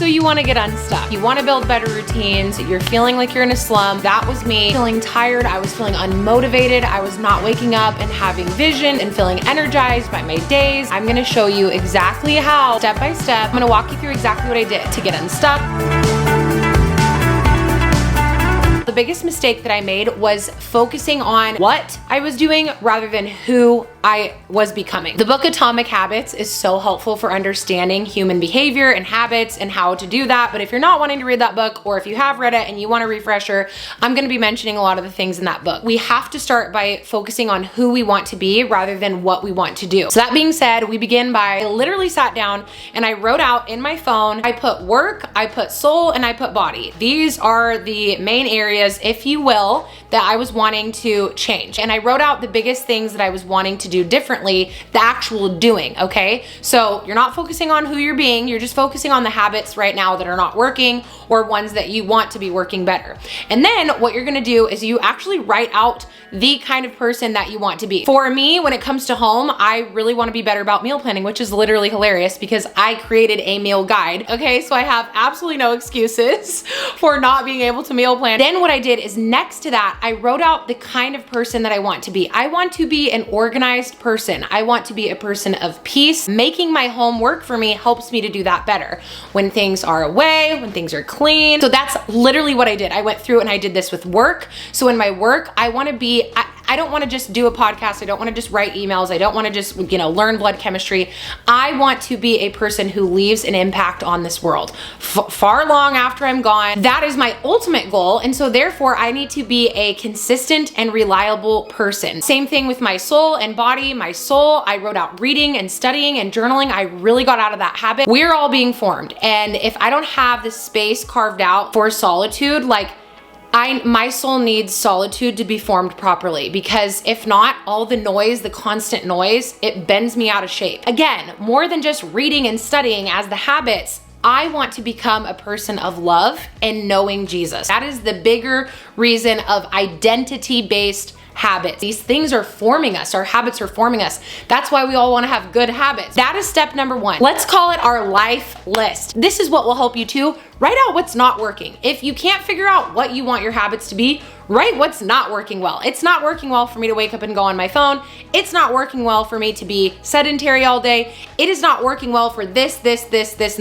So you wanna get unstuck. You wanna build better routines. You're feeling like you're in a slump. That was me. Feeling tired, I was feeling unmotivated. I was not waking up and having vision and feeling energized by my days. I'm gonna show you exactly how, step by step, I'm gonna walk you through exactly what I did to get unstuck. The biggest mistake that I made was focusing on what I was doing rather than who I was becoming. The book Atomic Habits is so helpful for understanding human behavior and habits and how to do that. But if you're not wanting to read that book, or if you have read it and you want a refresher, I'm gonna be mentioning a lot of the things in that book. We have to start by focusing on who we want to be rather than what we want to do. So that being said, we begin by, I literally sat down and I wrote out in my phone, I put work, I put soul, and I put body. These are the main areas, if you will, that I was wanting to change. And I wrote out the biggest things that I was wanting to do differently, the actual doing, okay? So you're not focusing on who you're being, you're just focusing on the habits right now that are not working or ones that you want to be working better. And then what you're gonna do is you actually write out the kind of person that you want to be. For me, when it comes to home, I really wanna be better about meal planning, which is literally hilarious because I created a meal guide, okay? So I have absolutely no excuses for not being able to meal plan. Then what I did is next to that, I wrote out the kind of person that I want to be. I want to be an organized person. I want to be a person of peace. Making my home work for me helps me to do that better. When things are away, when things are clean. So that's literally what I did. I went through and I did this with work. So in my work, I wanna be, I don't wanna just do a podcast. I don't wanna just write emails. I don't wanna just, learn blood chemistry. I want to be a person who leaves an impact on this world. Far long after I'm gone. That is my ultimate goal. And so therefore I need to be a consistent and reliable person. Same thing with my soul and body. My soul, I wrote out reading and studying and journaling. I really got out of that habit. We're all being formed. And if I don't have the space carved out for solitude, my soul needs solitude to be formed properly, because if not, all the noise, the constant noise, it bends me out of shape. Again, more than just reading and studying as the habits, I want to become a person of love and knowing Jesus. That is the bigger reason of identity-based habits. These things are forming us. Our habits are forming us. That's why we all want to have good habits. That is step number one. Let's call it our life list. This is what will help you too. Write out what's not working. If you can't figure out what you want your habits to be, write what's not working well. It's not working well for me to wake up and go on my phone. It's not working well for me to be sedentary all day. It is not working well for this, and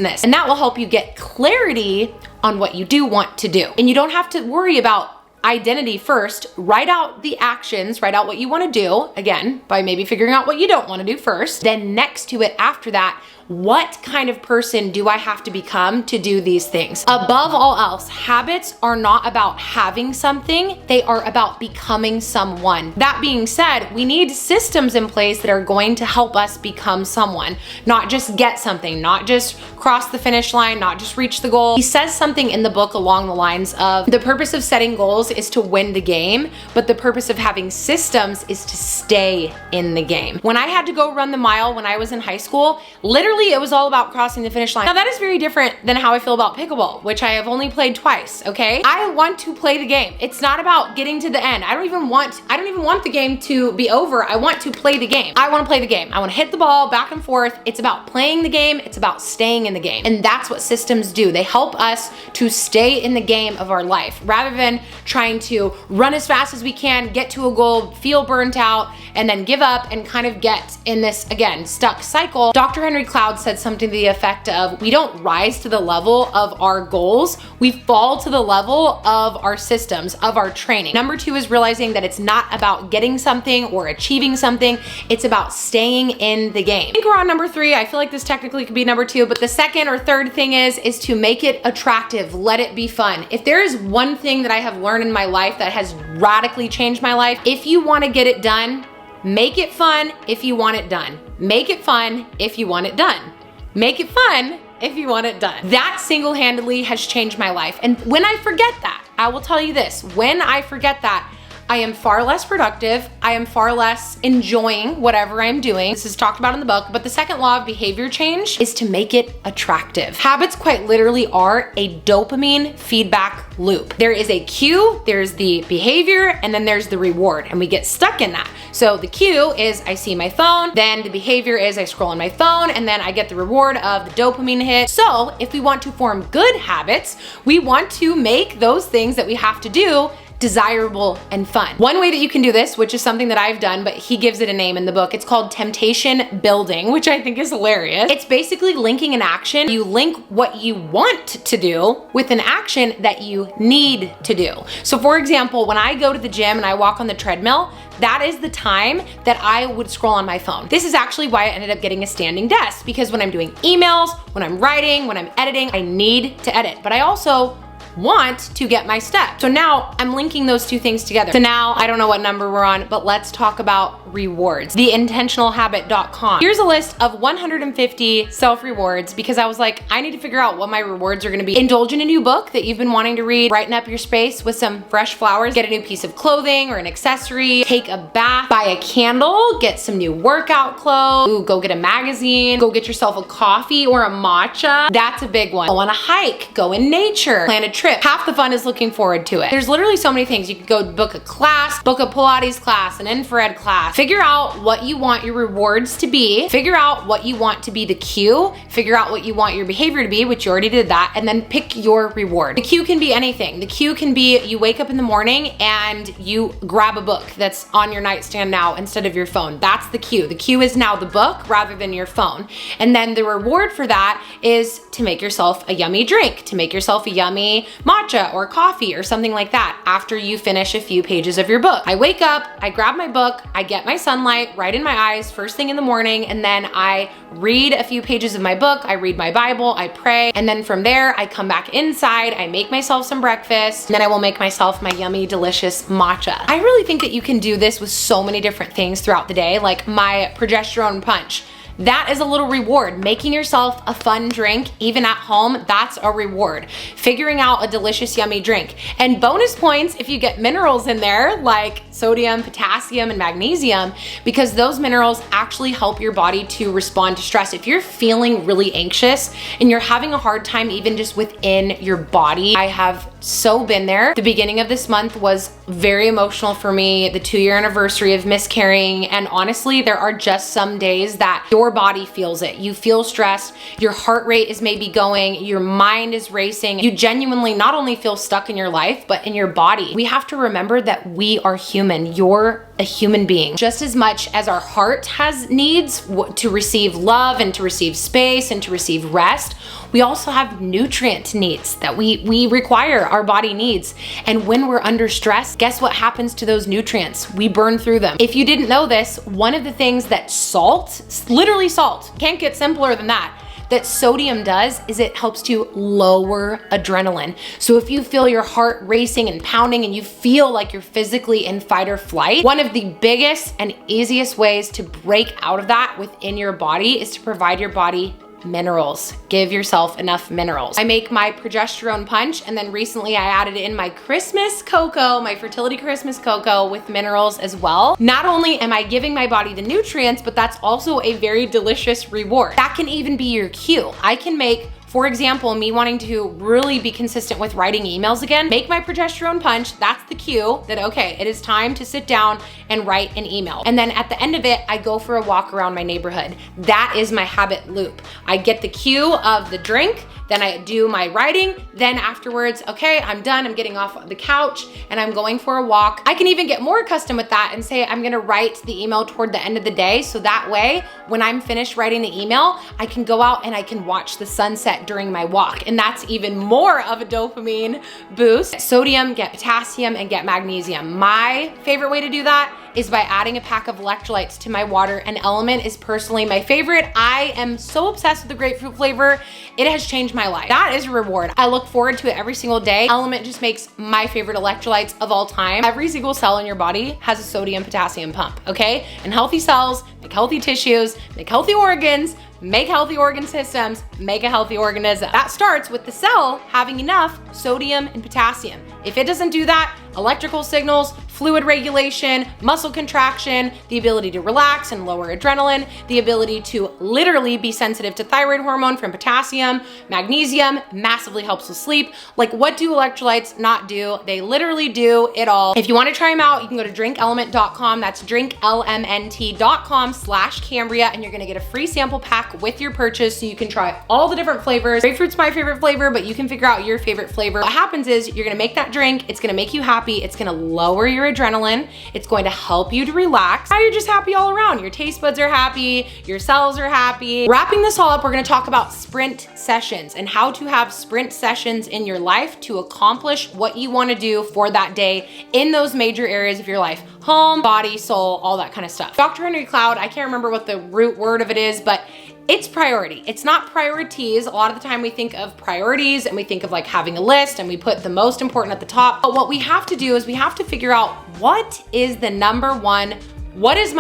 this. And that will help you get clarity on what you do want to do. And you don't have to worry about identity first. Write out the actions, write out what you want to do, again, by maybe figuring out what you don't want to do first. Then next to it after that, what kind of person do I have to become to do these things? Above all else, habits are not about having something, they are about becoming someone. That being said, we need systems in place that are going to help us become someone, not just get something, not just cross the finish line, not just reach the goal. He says something in the book along the lines of, the purpose of setting goals is to win the game, but the purpose of having systems is to stay in the game. When I had to go run the mile when I was in high school, literally it was all about crossing the finish line. Now that is very different than how I feel about pickleball, which I have only played twice, okay? I want to play the game. It's not about getting to the end. I don't even want the game to be over. I want to play the game. I want to play the game. I want to hit the ball back and forth. It's about playing the game. It's about staying in the game. And that's what systems do. They help us to stay in the game of our life rather than trying to run as fast as we can, get to a goal, feel burnt out, and then give up and kind of get in this, again, stuck cycle. Dr. Henry Cloud said something to the effect of, we don't rise to the level of our goals, we fall to the level of our systems, of our training. Number two is realizing that it's not about getting something or achieving something, it's about staying in the game. I think we're on number three. I feel like this technically could be number two, but the second or third thing is to make it attractive, let it be fun. If there is one thing that I have learned in my life that has radically changed my life, if you want to get it done, make it fun if you want it done. Make it fun if you want it done. Make it fun if you want it done. That single-handedly has changed my life. And when I forget that, I will tell you this, when I forget that, I am far less productive. I am far less enjoying whatever I'm doing. This is talked about in the book, but the second law of behavior change is to make it attractive. Habits quite literally are a dopamine feedback loop. There is a cue, there's the behavior, and then there's the reward, and we get stuck in that. So the cue is I see my phone, then the behavior is I scroll on my phone, and then I get the reward of the dopamine hit. So if we want to form good habits, we want to make those things that we have to do desirable and fun. One way that you can do this, which is something that I've done, but he gives it a name in the book, it's called temptation building, which I think is hilarious. It's basically linking an action. You link what you want to do with an action that you need to do. So for example, when I go to the gym and I walk on the treadmill, that is the time that I would scroll on my phone. This is actually why I ended up getting a standing desk, because when I'm doing emails, when I'm writing, when I'm editing, I need to edit, but I also want to get my steps. So now I'm linking those two things together. So now I don't know what number we're on, but let's talk about rewards. Theintentionalhabit.com. Here's a list of 150 self-rewards because I was like, I need to figure out what my rewards are gonna be. Indulge in a new book that you've been wanting to read, brighten up your space with some fresh flowers, get a new piece of clothing or an accessory, take a bath, buy a candle, get some new workout clothes, ooh, go get a magazine, go get yourself a coffee or a matcha. That's a big one. Go on a hike, go in nature, plan a trip. Half the fun is looking forward to it. There's literally so many things. You could go book a class, book a Pilates class, an infrared class. Figure out what you want your rewards to be. Figure out what you want to be the cue. Figure out what you want your behavior to be, which you already did that, and then pick your reward. The cue can be anything. The cue can be you wake up in the morning and you grab a book that's on your nightstand now instead of your phone. That's the cue. The cue is now the book rather than your phone. And then the reward for that is to make yourself a yummy drink, to make yourself a yummy matcha or coffee or something like that after you finish a few pages of your book. I wake up, I grab my book, I get my sunlight right in my eyes first thing in the morning, and then I read a few pages of my book, I read my Bible, I pray, and then from there I come back inside, I make myself some breakfast, and then I will make myself my yummy, delicious matcha. I really think that you can do this with so many different things throughout the day, like my progesterone punch. That is a little reward. Making yourself a fun drink, even at home, that's a reward. Figuring out a delicious, yummy drink. And bonus points if you get minerals in there, like sodium, potassium, and magnesium, because those minerals actually help your body to respond to stress. If you're feeling really anxious and you're having a hard time even just within your body, I have so been there. The beginning of this month was very emotional for me, the 2-year anniversary of miscarrying, and honestly, there are just some days that your body feels it. You feel stressed, your heart rate is maybe going, your mind is racing. You genuinely not only feel stuck in your life, but in your body. We have to remember that we are human. You're a human being. Just as much as our heart has needs to receive love and to receive space and to receive rest, we also have nutrient needs that we require, our body needs. And when we're under stress, guess what happens to those nutrients? We burn through them. If you didn't know this, one of the things that salt, literally salt, can't get simpler than that sodium does is it helps to lower adrenaline. So if you feel your heart racing and pounding and you feel like you're physically in fight or flight, one of the biggest and easiest ways to break out of that within your body is to provide your body minerals. Give yourself enough minerals. I make my progesterone punch, and then recently I added in my Christmas cocoa, my fertility Christmas cocoa with minerals as well. Not only am I giving my body the nutrients, but that's also a very delicious reward. That can even be your cue. I can make, for example, me wanting to really be consistent with writing emails again, make my progesterone punch, that's the cue that, okay, it is time to sit down and write an email. And then at the end of it, I go for a walk around my neighborhood. That is my habit loop. I get the cue of the drink, then I do my writing, then afterwards, okay, I'm done, I'm getting off the couch and I'm going for a walk. I can even get more accustomed with that and say I'm gonna write the email toward the end of the day, so that way, when I'm finished writing the email, I can go out and I can watch the sunset during my walk, and that's even more of a dopamine boost. Sodium, get potassium, and get magnesium. My favorite way to do that is by adding a pack of electrolytes to my water, and Element is personally my favorite. I am so obsessed with the grapefruit flavor. It has changed my life. That is a reward. I look forward to it every single day. Element just makes my favorite electrolytes of all time. Every single cell in your body has a sodium potassium pump, okay? And healthy cells make healthy tissues, make healthy organs, make healthy organ systems, make a healthy organism. That starts with the cell having enough sodium and potassium. If it doesn't do that, electrical signals fluid regulation, muscle contraction, the ability to relax and lower adrenaline, the ability to literally be sensitive to thyroid hormone from potassium, magnesium, massively helps with sleep. Like, what do electrolytes not do? They literally do it all. If you want to try them out, you can go to drinkelement.com. That's drinklmnt.com/Cambria, and you're going to get a free sample pack with your purchase so you can try all the different flavors. Grapefruit's my favorite flavor, but you can figure out your favorite flavor. What happens is you're going to make that drink. It's going to make you happy. It's going to lower your adrenaline. It's going to help you to relax. Now you're just happy all around. Your taste buds are happy. Your cells are happy. Wrapping this all up, we're going to talk about sprint sessions and how to have sprint sessions in your life to accomplish what you want to do for that day in those major areas of your life: home, body, soul, all that kind of stuff. Dr. Henry Cloud, I can't remember what the root word of it is, but it's priority. It's not priorities. A lot of the time we think of priorities and we think of like having a list and we put the most important at the top. But what we have to do is we have to figure out what is my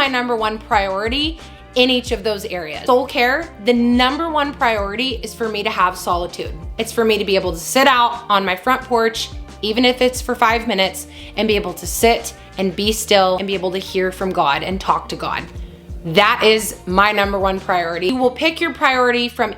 number one priority in each of those areas. Soul care, the number one priority is for me to have solitude. It's for me to be able to sit out on my front porch, even if it's for 5 minutes, and be able to sit and be still and be able to hear from God and talk to God. That is my number one priority. You will pick your priority from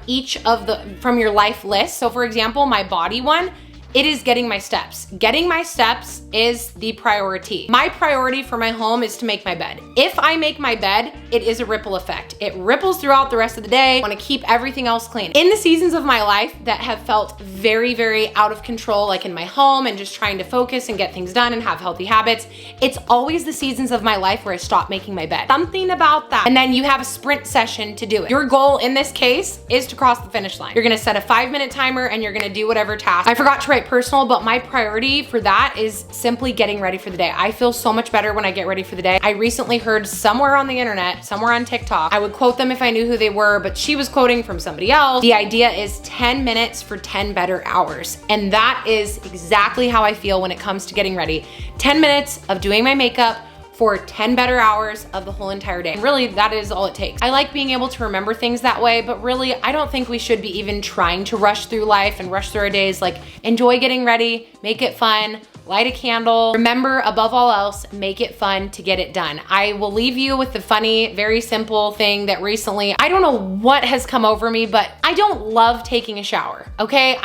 from your life list. So for example, my body one, it is getting my steps. Getting my steps is the priority. My priority for my home is to make my bed. If I make my bed, it is a ripple effect. It ripples throughout the rest of the day. I want to keep everything else clean. In the seasons of my life that have felt very, very out of control, like in my home and just trying to focus and get things done and have healthy habits, it's always the seasons of my life where I stop making my bed. Something about that. And then you have a sprint session to do it. Your goal in this case is to cross the finish line. You're going to set a 5-minute timer and you're going to do whatever task. I forgot to write personal, but my priority for that is simply getting ready for the day. I feel so much better when I get ready for the day. I recently heard somewhere on the internet, somewhere on TikTok, I would quote them if I knew who they were, but she was quoting from somebody else. The idea is 10 minutes for 10 better hours. And that is exactly how I feel when it comes to getting ready. 10 minutes of doing my makeup for 10 better hours of the whole entire day. And really, that is all it takes. I like being able to remember things that way, but really, I don't think we should be even trying to rush through life and rush through our days. Like, enjoy getting ready, make it fun, light a candle. Remember, above all else, make it fun to get it done. I will leave you with the funny, very simple thing that recently, I don't know what has come over me, but I don't love taking a shower, okay?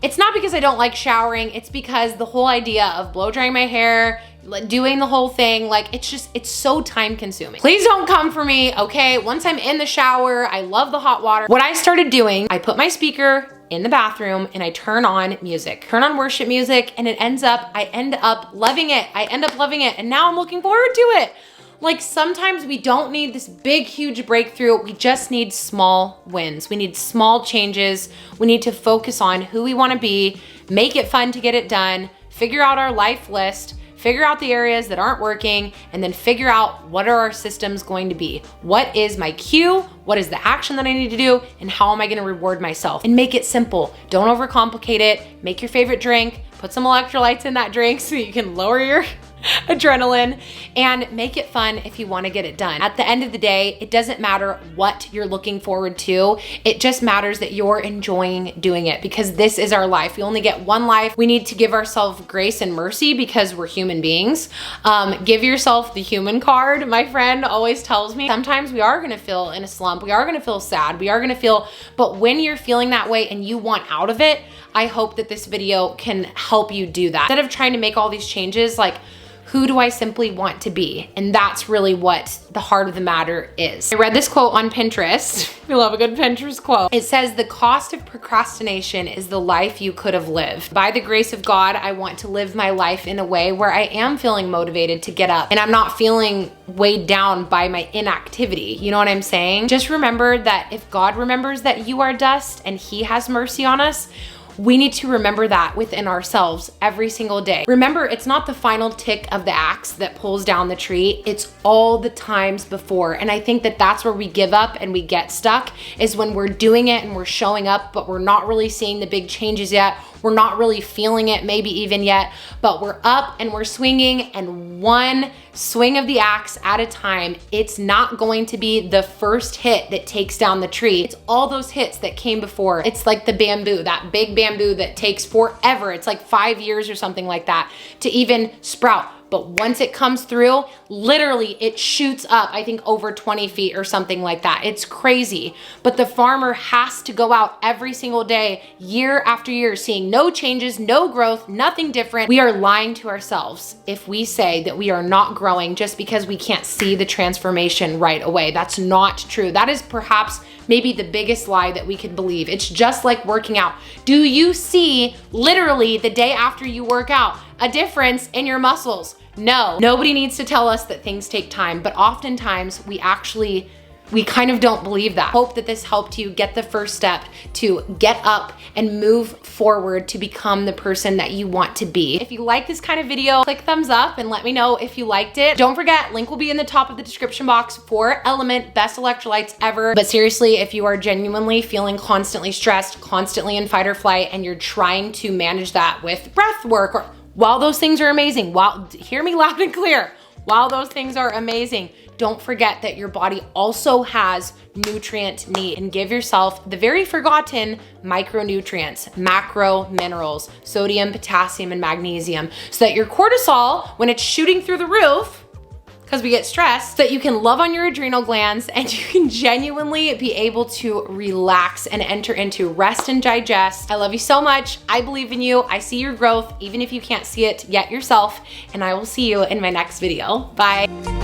It's not because I don't like showering, it's because the whole idea of blow drying my hair, doing the whole thing, like it's so time consuming. Please don't come for me, okay? Once I'm in the shower, I love the hot water. What I started doing, I put my speaker in the bathroom and I turn on music, turn on worship music, and I end up loving it. I end up loving it, and now I'm looking forward to it. Like, sometimes we don't need this big, huge breakthrough. We just need small wins. We need small changes. We need to focus on who we want to be, make it fun to get it done, figure out our life list, figure out the areas that aren't working, and then figure out what are our systems going to be. What is my cue? What is the action that I need to do? And how am I going to reward myself? And make it simple. Don't overcomplicate it. Make your favorite drink. Put some electrolytes in that drink so you can lower your adrenaline, and make it fun if you want to get it done. At the end of the day, it doesn't matter what you're looking forward to. It just matters that you're enjoying doing it, because this is our life. We only get one life. We need to give ourselves grace and mercy because we're human beings. Give yourself the human card. My friend always tells me sometimes we are going to feel in a slump. We are going to feel sad. We are going to feel, but when you're feeling that way and you want out of it, I hope that this video can help you do that. Instead of trying to make all these changes, like, who do I simply want to be? And that's really what the heart of the matter is. I read this quote on Pinterest. We love a good Pinterest quote. It says, "The cost of procrastination is the life you could have lived." By the grace of God, I want to live my life in a way where I am feeling motivated to get up and I'm not feeling weighed down by my inactivity. You know what I'm saying? Just remember that if God remembers that you are dust and He has mercy on us, we need to remember that within ourselves every single day. Remember, it's not the final tick of the axe that pulls down the tree. It's all the times before. And I think that that's where we give up and we get stuck, is when we're doing it and we're showing up, but we're not really seeing the big changes yet. We're not really feeling it maybe even yet, but we're up and we're swinging, and one swing of the axe at a time. It's not going to be the first hit that takes down the tree. It's all those hits that came before. It's like the bamboo, that big bamboo that takes forever. It's like 5 years or something like that to even sprout. but once it comes through, literally it shoots up, I think over 20 feet or something like that. It's crazy. But the farmer has to go out every single day, year after year, seeing no changes, no growth, nothing different. We are lying to ourselves if we say that we are not growing just because we can't see the transformation right away. That's not true. That is perhaps maybe the biggest lie that we could believe. It's just like working out. Do you see literally the day after you work out a difference in your muscles? No. Nobody needs to tell us that things take time, but oftentimes we kind of don't believe that. Hope that this helped you get the first step to get up and move forward to become the person that you want to be. If you like this kind of video, click thumbs up and let me know if you liked it. Don't forget, link will be in the top of the description box for Element, best electrolytes ever. But seriously, if you are genuinely feeling constantly stressed, constantly in fight or flight, and you're trying to manage that with breath work, or while those things are amazing, hear me loud and clear, while those things are amazing, don't forget that your body also has nutrient need, and give yourself the very forgotten micronutrients, macro minerals, sodium, potassium, and magnesium, so that your cortisol, when it's shooting through the roof, because we get stressed, so that you can love on your adrenal glands and you can genuinely be able to relax and enter into rest and digest. I love you so much. I believe in you. I see your growth, even if you can't see it yet yourself, and I will see you in my next video. Bye.